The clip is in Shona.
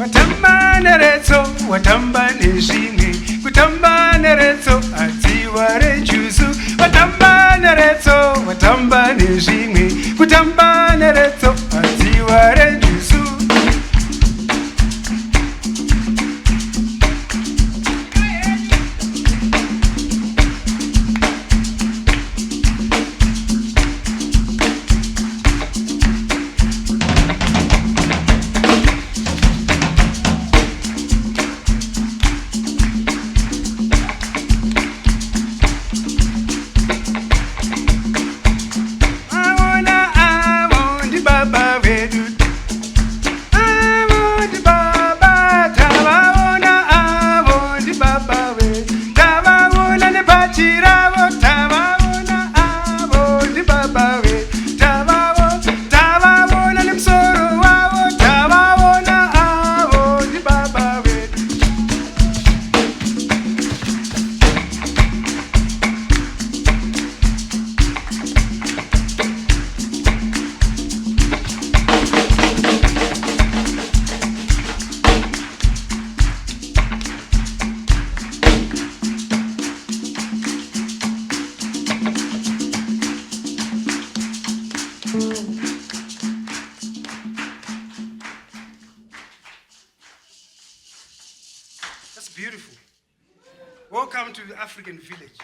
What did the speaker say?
watamba neretso watamba nezvimwe kutamba neretso adziwa rejuzu watamba neretso watamba nezvimwe kutamba neretso adziwa rejuzu That's beautiful. Welcome to the African village.